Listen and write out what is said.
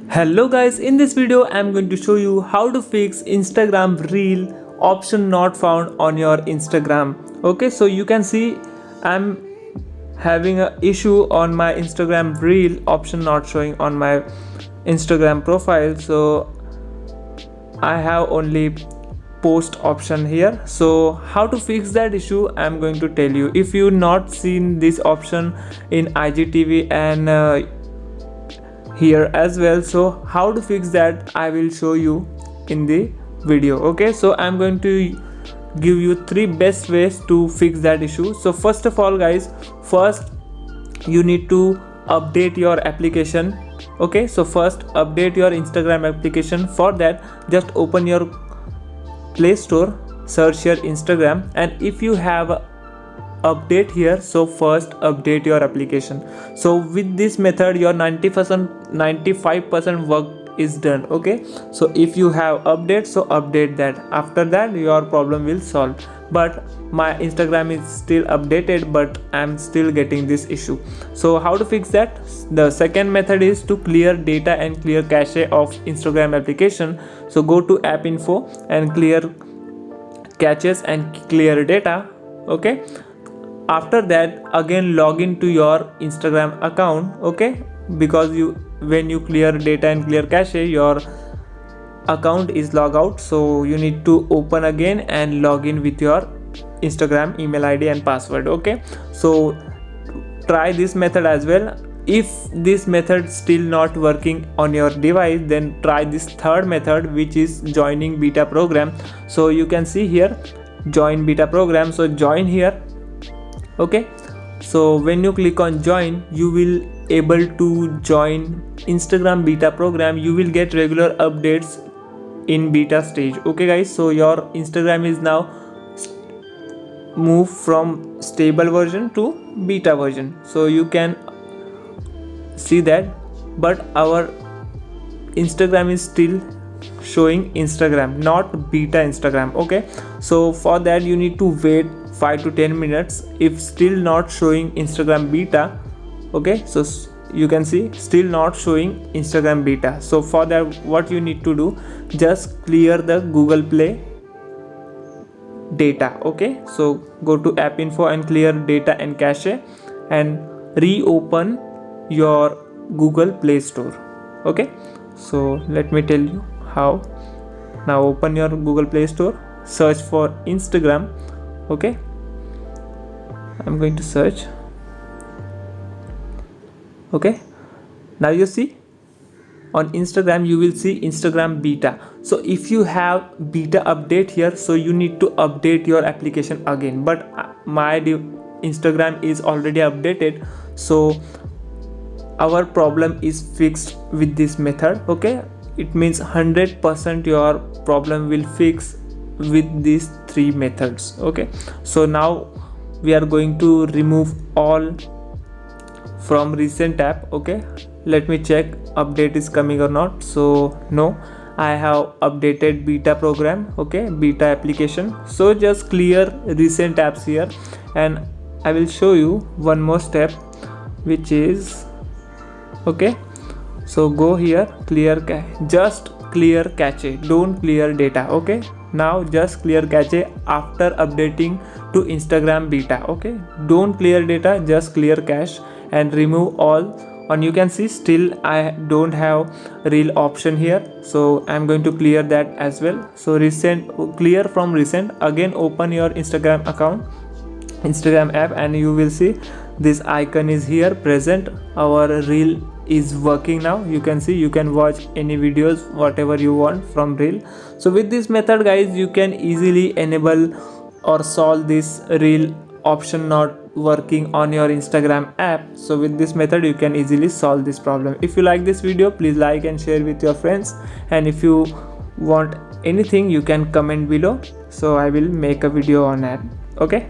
Hello guys, in this video I am going to show you how to fix Instagram reel option not found on your Instagram. Okay, so you can see I'm having an issue on my Instagram reel option not showing on my Instagram profile. So I have only post option here. So how to fix that issue I'm going to tell you. If you not seen this option in IGTV and here as well, so how to fix that I will show you in the video. Okay, so I'm going to give you 3 best ways to fix that issue. So first of all guys, first you need to update your application. Okay, so first update your Instagram application. For that, just open your Play Store, search your Instagram, and if you have update here, so first update your application. So with this method your 95% work is done. Okay, so if you have update, so update that. After that your problem will solve. But my Instagram is still updated, but I'm still getting this issue. So how to fix that? The second method is to clear data and clear cache of Instagram application. So go to app info and clear caches and clear data. Okay, after that again log into your Instagram account. Okay, because when you clear data and clear cache, your account is log out, so you need to open again and log in with your Instagram email ID and password. Okay, so try this method as well. If this method still not working on your device, then try this third method, which is joining beta program. So you can see here join beta program, so join here. Okay, so when you click on join, you will able to join Instagram beta program. You will get regular updates in beta stage. Okay guys, so your Instagram is now moved from stable version to beta version, so you can see that. But our Instagram is still showing Instagram, not beta Instagram. Okay, so for that you need to wait 5 to 10 minutes. If still not showing Instagram beta, okay, so you can see still not showing Instagram beta. So for that what you need to do, just clear the Google Play data. Okay, so go to app info and clear data and cache and reopen your Google Play Store. Okay, so let me tell you how. Now open your Google Play Store, search for Instagram. Okay, I'm going to search. Okay, now you see on Instagram you will see Instagram beta. So if you have beta update here, so you need to update your application again. But my Instagram is already updated, so our problem is fixed with this method. Okay, it means 100% your problem will fix with these 3 methods. Okay, so now we are going to remove all from recent app. Okay, let me check update is coming or not. So no, I have updated beta program. Okay, beta application. So just clear recent apps here, and I will show you one more step, which is okay, so go here, just clear cache, don't clear data. Okay, now just clear cache after updating to Instagram beta. Okay, don't clear data, just clear cache and remove all. And you can see still I don't have reel option here, so I'm going to clear that as well. So clear from recent. Again open your Instagram account, Instagram app, and you will see this icon is here present. Our reel is working now. You can see you can watch any videos whatever you want from reel. So with this method guys, you can easily enable or solve this reel option not working on your Instagram app. So with this method you can easily solve this problem. If you like this video, please like and share with your friends, and if you want anything you can comment below, so I will make a video on that. Okay.